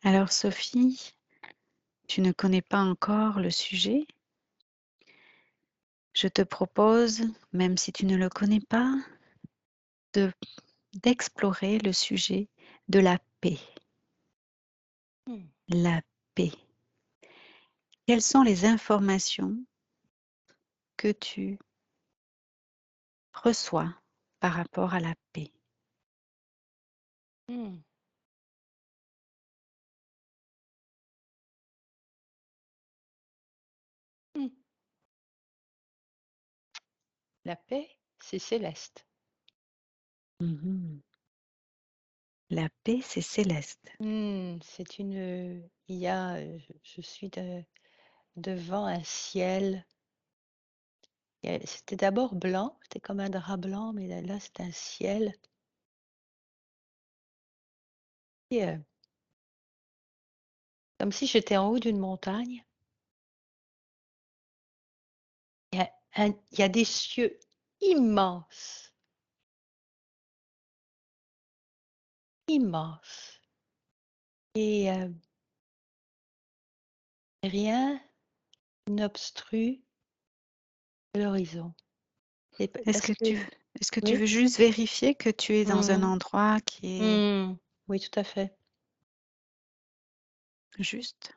Alors Sophie, tu ne connais pas encore le sujet. Je te propose, même si tu ne le connais pas, de d'explorer le sujet de la paix. Mmh. La paix. Quelles sont les informations que tu reçois par rapport à la paix? Mmh. Mmh. La paix, c'est céleste. Mhm. La paix, c'est céleste. C'est il y a, je suis devant un ciel. C'était d'abord blanc, c'était comme un drap blanc, mais là, c'est un ciel et comme si j'étais en haut d'une montagne. Il y a des cieux immenses, immenses et rien n'obstrue l'horizon. C'est p Est-ce parce que que est-ce que tu oui? veux juste vérifier que tu es dans un Mmh. endroit qui est Mmh. Oui, tout à fait. juste?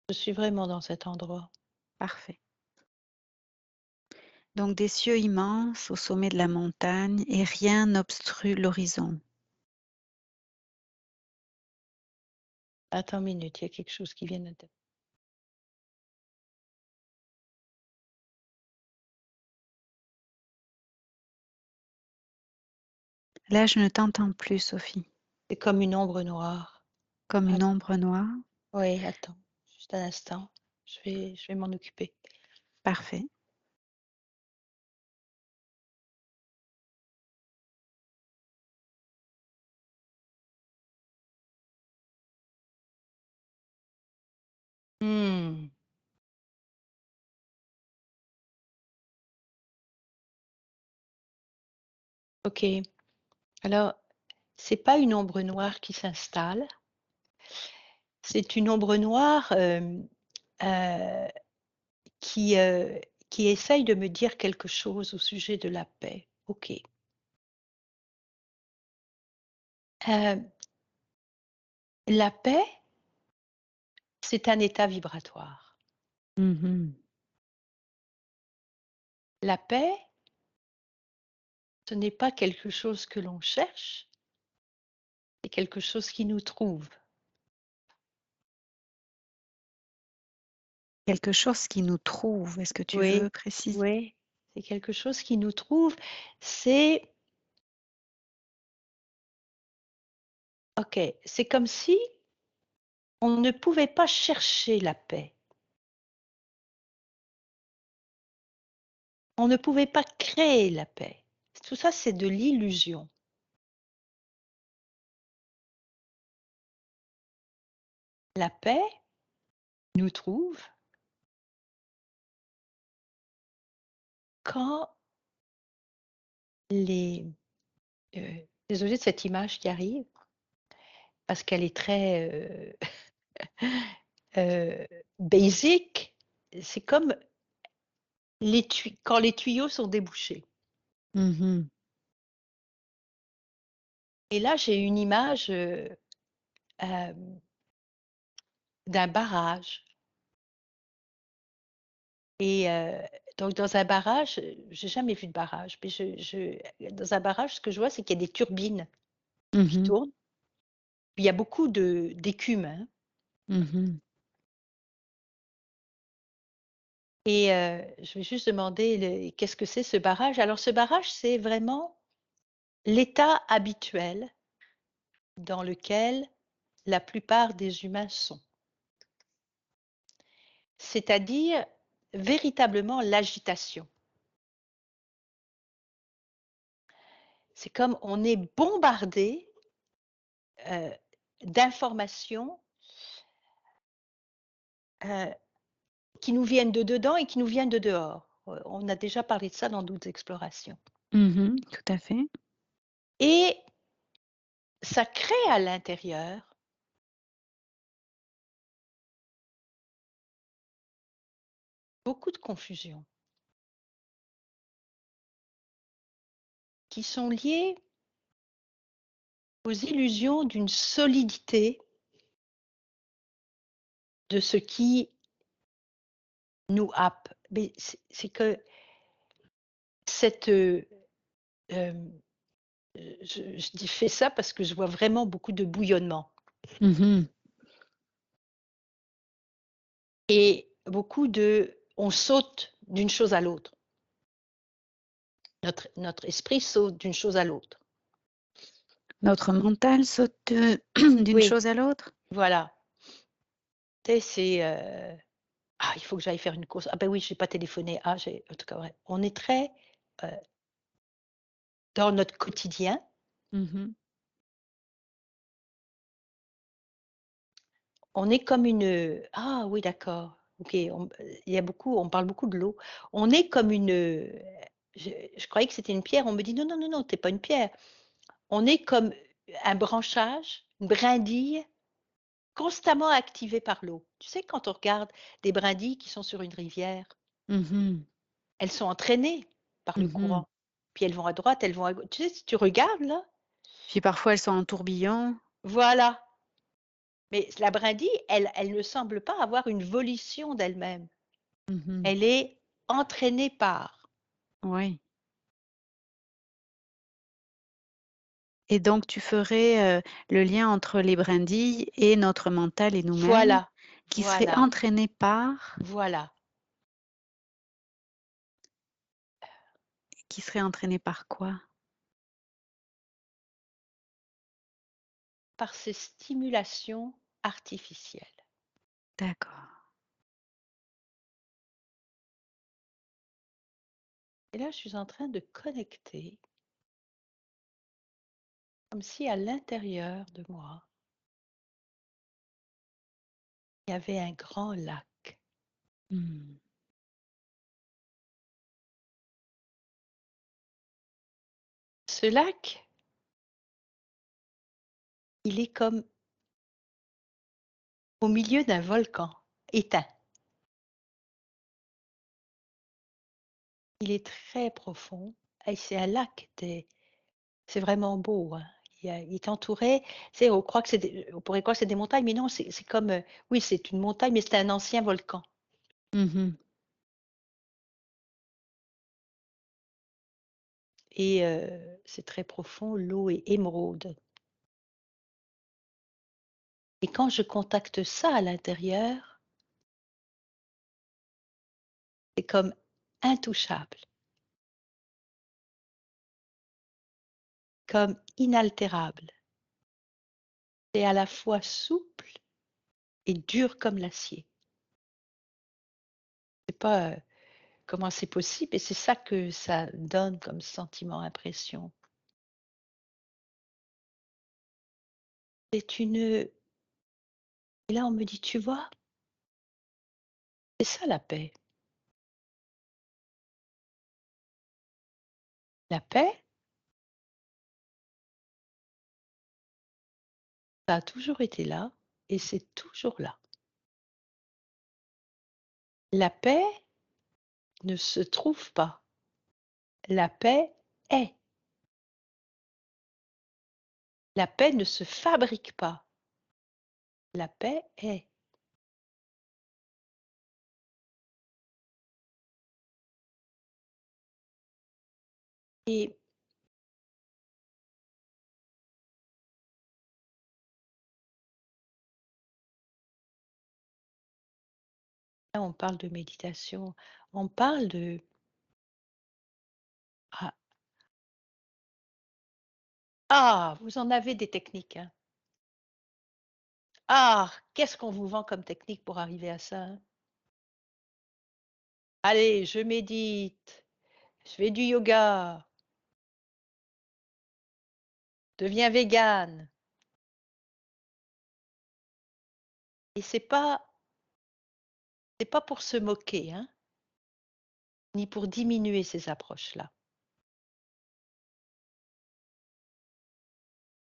Je suis vraiment dans cet endroit. Parfait. Donc des cieux immenses au sommet de la montagne et rien n'obstrue l'horizon. Attends une minute, il y a quelque chose qui vient de Là, je ne t'entends plus, Sophie. c'est comme une ombre noire. Comme Att une ombre noire. Oui, attends, juste un instant, je vais m'en occuper. Parfait. Mmh. OK. Alors, c'est pas une ombre noire qui s'installe, c'est une ombre noire, heu, qui, heu, qui essaye de me dire quelque chose au sujet de la paix. OK. Heu, la paix, c'est un état vibratoire. Mmh. La paix, ce n'est pas quelque chose que l'on cherche, c'est quelque chose qui nous trouve. Quelque chose qui nous trouve. Est-ce que tu veux Oui, préciser? oui, c'est quelque chose qui nous trouve. C'est OK, c'est comme si on ne pouvait pas chercher la paix. On ne pouvait pas créer la paix. Tout ça, c'est de l'illusion. La paix nous trouve quand les désolée de cette image qui arrive, parce qu'elle est très, basic. C'est comme quand les tuyaux sont débouchés. Mmh. Et là, j'ai une image, hem, d'un barrage et donc dans un barrage, j'ai jamais vu de barrage, mais je dans un barrage, ce que je vois, c'est qu'il y a des turbines qui Mmh. tournent. Puis il y a beaucoup de d'écume, hein Mmh. et je vais juste demander le qu'est-ce que c'est ce barrage? Alors ce barrage, c'est vraiment l'état habituel dans lequel la plupart des humains sont. C'est-à-dire véritablement l'agitation. C'est comme on est bombardé, heu, d'informations, heu, qui nous viennent de dedans et qui nous viennent de dehors. On a déjà parlé de ça dans d'autres explorations Mmh. Tout à fait. et ça crée à l'intérieur beaucoup de confusion qui sont liées aux illusions d'une solidité de ce qui nous happe. Mais c'est que cette, hem, je dis fais ça parce que je vois vraiment beaucoup de bouillonnement Mmh. et beaucoup de on saute d'une chose à l'autre. Notre esprit saute d'une chose à l'autre. Notre mental saute d'une Oui, chose à l'autre? voilà. Tu sais, c'est, «Ah, il faut que j'aille faire une course. Ah ben oui, j'ai pas téléphoné. Ah, j'ai» en tout cas, ouais. On est très, heu, dans notre quotidien, Mmh. on est comme une, ah oui, d'accord, OK, il y a beaucoup on parle beaucoup de l'eau. On est comme une, je croyais que c'était une pierre, on me dit: «Non, non, non, non, tu es pas une pierre». On est comme un branchage, une brindille constamment activée par l'eau. Tu sais, quand on regarde des brindilles qui sont sur une rivière, Mmh. elles sont entraînées par le Mmh. courant, puis elles vont à droite, elles vont à gau tu sais, si tu regardes là, Puis parfois elles sont en tourbillon. voilà, mais la brindille, elle ne semble pas avoir une volition d'elle-même. Mmh. Elle est entraînée par. Oui, et donc tu ferais, le lien entre les brindilles et notre mental et nous-mêmes, Voilà, qui serait voilà, entraîné par voilà, qui serait entraîné par quoi? par ces stimulations artificielles. D'accord. Et là, je suis en train de connecter, comme si à l'intérieur de moi, il y avait un grand lac. Mmh. Ce lac, il est comme au milieu d'un volcan éteint. Il est très profond et c'est un lac, c'est vraiment beau, hein. Il est entouré, tu sais, on croit que c'est des on pourrait croire que c'est des montagnes, mais non, c'est comme, oui, c'est une montagne, mais c'est un ancien volcan Mmh. et c'est très profond, l'eau est émeraude et quand je contacte ça à l'intérieur, c'est comme intouchable, comme inaltérable. C'est à la fois souple et dur comme l'acier. Je sais pas, comment c'est possible et c'est ça que ça donne comme sentiment, impression. C'est une, et là on me dit: «Tu vois? C'est ça la paix». La paix, ça a toujours été là et c'est toujours là. La paix ne se trouve pas, la paix est. La paix ne se fabrique pas, la paix est. Et là, on parle de méditation, on parle de, ah, ah, vous en avez des techniques, hein. Ah, qu'est-ce qu'on vous vend comme technique pour arriver à ça, hein? Allez, je médite, je fais du yoga, deviens végane et c'est pas pour se moquer, hein, ni pour diminuer ces approches-là.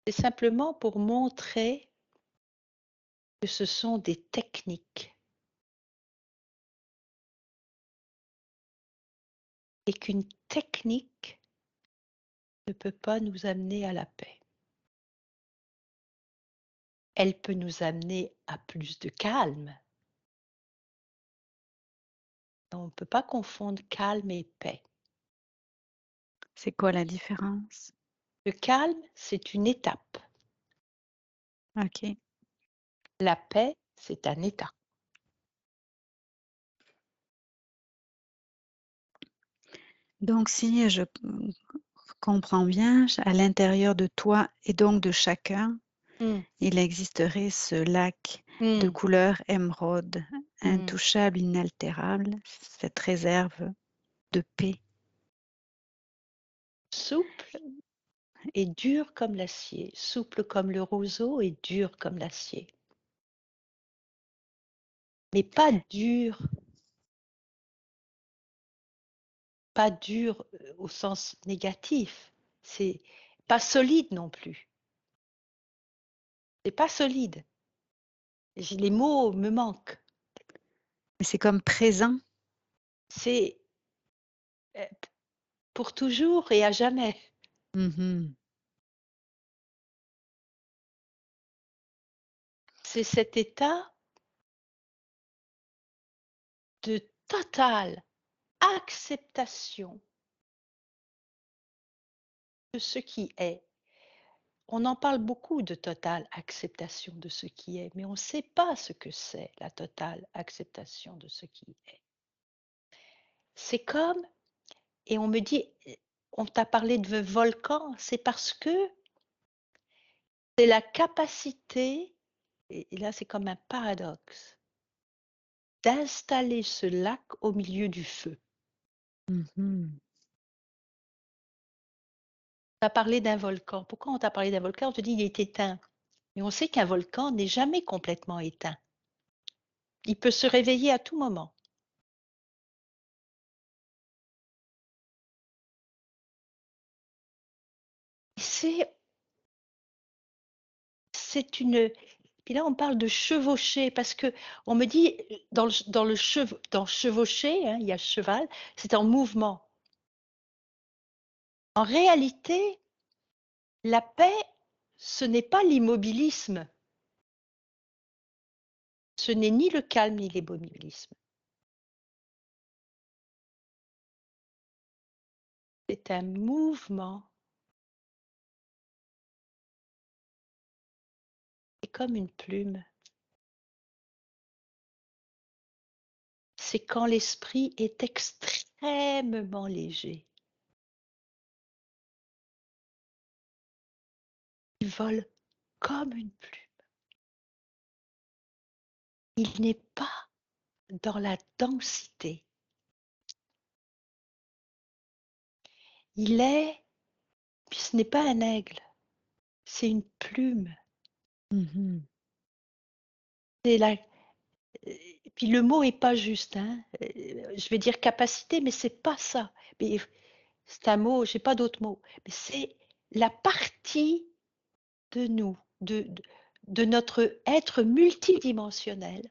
C'est simplement pour montrer que ce sont des techniques et qu'une technique ne peut pas nous amener à la paix. Elle peut nous amener à plus de calme. On ne peut pas confondre calme et paix. C'est quoi la différence? Le calme, c'est une étape. OK. La paix, c'est un état. Donc si je comprends bien, à l'intérieur de toi et donc de chacun, Mmh. il existerait ce lac de Mmh. couleur émeraude, Mmh. intouchable, inaltérable, cette réserve de paix. Souple et dur comme l'acier, souple comme le roseau et dur comme l'acier. Mais pas dur, au sens négatif. C'est pas solide non plus. C'est pas solide. J'ai les mots me manquent. Mais c'est comme présent. C'est, pour toujours et à jamais. Mmh. C'est cet état de totale acceptation de ce qui est. On en parle beaucoup de totale acceptation de ce qui est, mais on ne sait pas ce que c'est la totale acceptation de ce qui est. C'est comme et on me dit: On t'a parlé de volcan», c'est parce que c'est la capacité et là c'est comme un paradoxe, d'installer ce lac au milieu du feu. Mmh. On t'a parlé d'un volcan. Pourquoi on t'a parlé d'un volcan? On te dit: «Il est éteint». Mais on sait qu'un volcan n'est jamais complètement éteint. Il peut se réveiller à tout moment. Et c'est une puis là, on parle de chevaucher parce qu'on me dit, dans chevaucher, hein, il y a cheval, c'est en mouvement. En réalité, la paix, ce n'est pas l'immobilisme, ce n'est ni le calme ni l'immobilisme. C'est un mouvement. C'est comme une plume. C'est quand l'esprit est extrêmement léger. Il vole comme une plume. Il n'est pas dans la densité. Il est puis ce n'est pas un aigle, c'est une plume. Mmh. C'est la puis le mot est pas juste, hein, je vais dire capacité, mais c'est pas ça. Mais c'est un mot, j'ai pas d'autre mot, mais c'est la partie de nous, de notre être multidimensionnel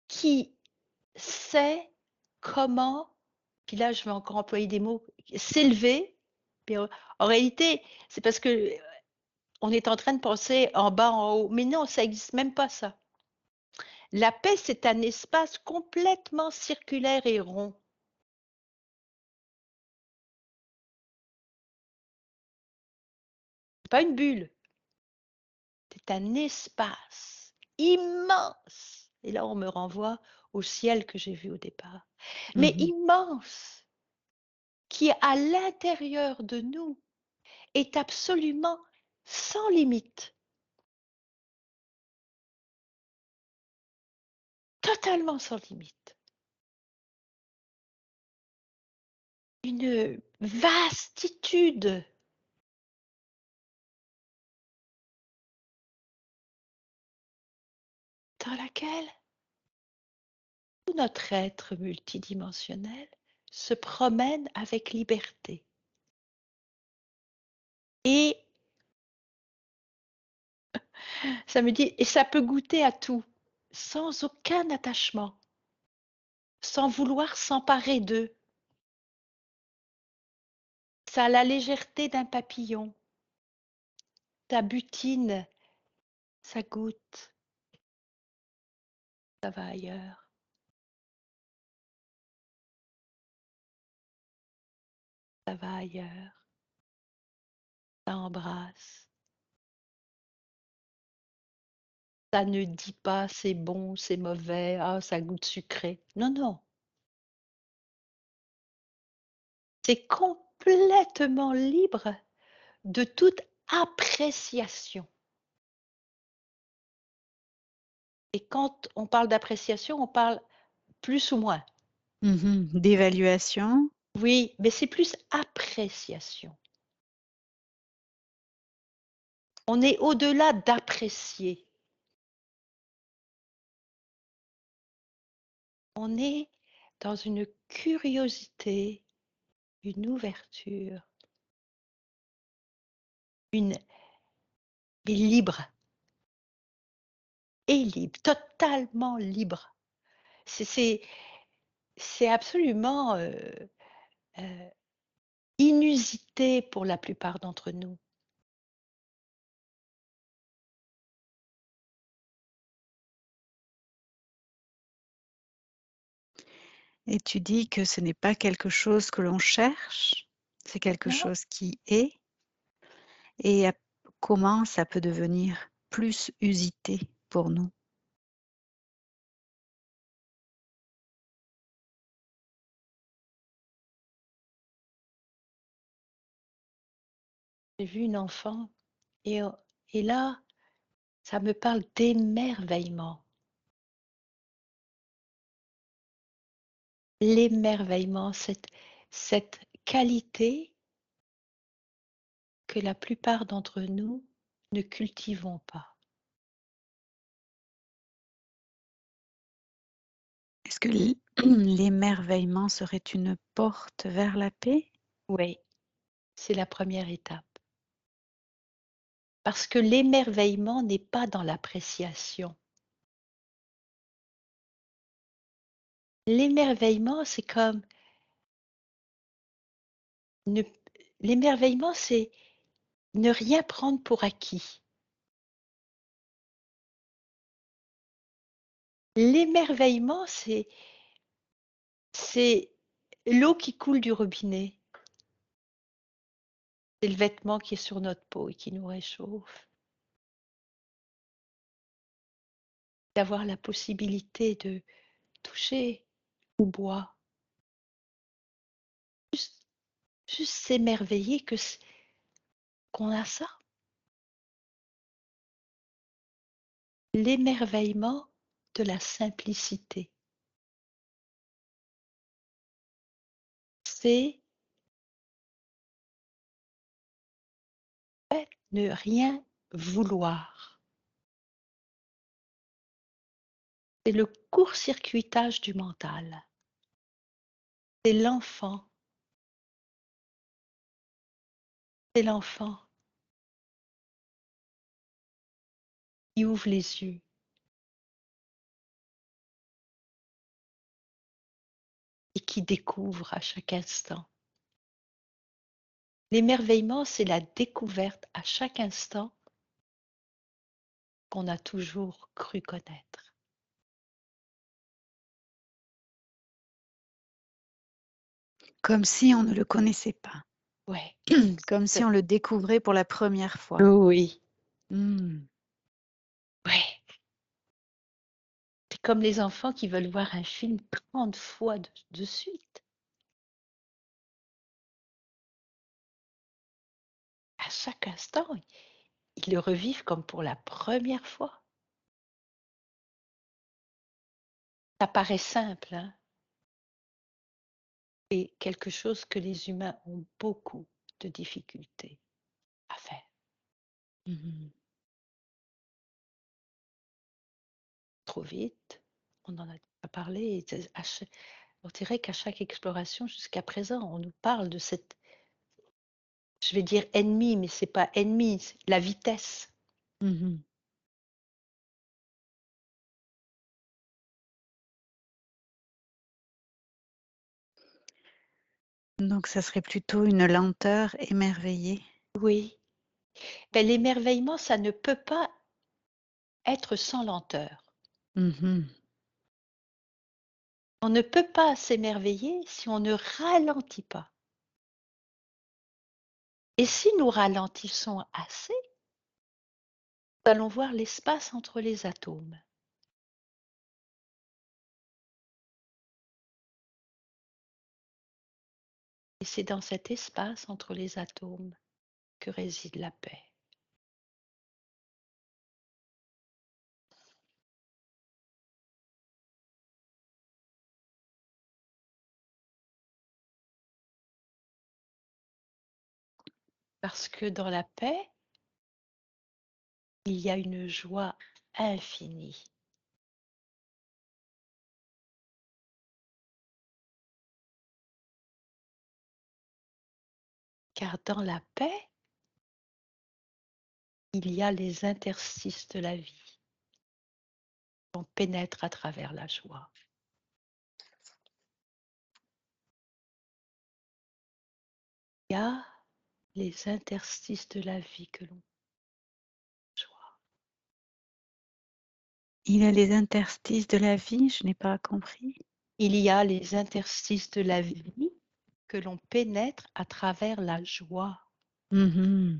qui sait comment puis là je vais encore employer des mots, s'élever, puis en réalité, c'est parce que, on est en train de penser en bas, en haut, mais non, ça existe même pas ça. La paix, c'est un espace complètement circulaire et rond. C'est pas une bulle, c'est un espace immense. Et là, on me renvoie au ciel que j'ai vu au départ. Mais Mmh. immense, qui à l'intérieur de nous est absolument sans limite, totalement sans limite. Une vastitude dans laquelle tout notre être multidimensionnel se promène avec liberté. et ça me dit et ça peut goûter à tout, sans aucun attachement, sans vouloir s'emparer d'eux. Ça a la légèreté d'un papillon. Ça butine, ça goûte, ça va ailleurs, ça va ailleurs, ça embrasse. Ça ne dit pas: «C'est bon, c'est mauvais, ah ça goûte sucré». Non, non, c'est complètement libre de toute appréciation et quand on parle d'appréciation, on parle plus ou moins. D'évaluation. Oui, mais c'est plus appréciation. On est au-delà d'apprécier. On est dans une curiosité, une ouverture, une mais libre et libre, totalement libre. C'est c'est c'est absolument, heu, inusité pour la plupart d'entre nous. Et tu dis que ce n'est pas quelque chose que l'on cherche, c'est quelque Non, chose qui est et comment ça peut devenir plus usité pour nous? j'ai vu une enfant et et là, ça me parle d'émerveillement. L'émerveillement, cette qualité que la plupart d'entre nous ne cultivons pas. Est-ce que l'émerveillement serait une porte vers la paix? Oui, c'est la première étape. Parce que l'émerveillement n'est pas dans l'appréciation. L'émerveillement, c'est comme ne l'émerveillement, c'est ne rien prendre pour acquis. L'émerveillement, c'est l'eau qui coule du robinet. C'est le vêtement qui est sur notre peau et qui nous réchauffe. D'avoir la possibilité de toucher au bois, juste juste s'émerveiller que qu'on a ça. L'émerveillement de la simplicité. C'est ne rien vouloir. C'est le court-circuitage du mental. C'est l'enfant, c'est l'enfant qui ouvre les yeux et qui découvre à chaque instant. L'émerveillement, c'est la découverte à chaque instant qu'on a toujours cru connaître. Comme si on ne le connaissait pas, Ouais, comme si on le découvrait pour la première fois. oui, Mmh. ouais. C'est comme les enfants qui veulent voir un film 30 fois de suite. À chaque instant, ils le revivent comme pour la première fois. Ça paraît simple, hein, et quelque chose que les humains ont beaucoup de difficultés à faire. Mmh. Trop vite, on en a pas parlé et on dirait qu'à chaque exploration jusqu'à présent, on nous parle de cette Je vais dire ennemi, mais c'est pas ennemi, c'est la vitesse. Mmh. Donc ça serait plutôt une lenteur émerveillée? Oui, beh, l'émerveillement, ça ne peut pas être sans lenteur. Mmh. On ne peut pas s'émerveiller si on ne ralentit pas. Et si nous ralentissons assez, nous allons voir l'espace entre les atomes. Et c'est dans cet espace entre les atomes que réside la paix. Parce que dans la paix, il y a une joie infinie. Car dans la paix, il y a les interstices de la vie. On pénètre à travers la joie. Il y a les interstices de la vie que l'on joie. Il y a les interstices de la vie? Je n'ai pas compris. Il y a les interstices de la vie que l'on pénètre à travers la joie. Mmh.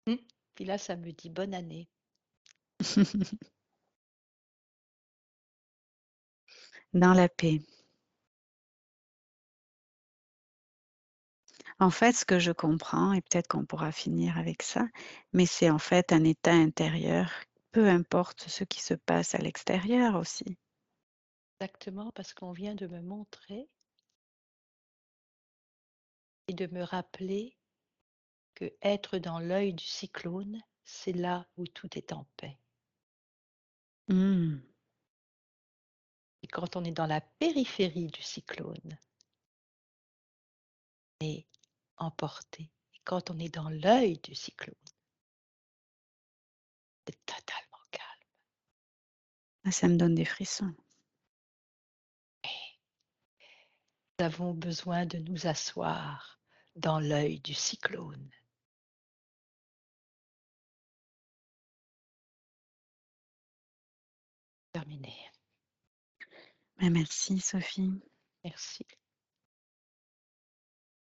Mmh. Puis là, ça me dit bonne année. Dans la paix. En fait, ce que je comprends et peut-être qu'on pourra finir avec ça, mais c'est en fait un état intérieur, peu importe ce qui se passe à l'extérieur aussi. Exactement, parce qu'on vient de me montrer et de me rappeler que être dans l'œil du cyclone, c'est là où tout est en paix. Mmh. Et quand on est dans la périphérie du cyclone, on est emporté. Et quand on est dans l'œil du cyclone, c'est totalement calme. Ah, ça me donne des frissons. Nous avons besoin de nous asseoir dans l'œil du cyclone. Terminé. Mais merci Sophie. Merci.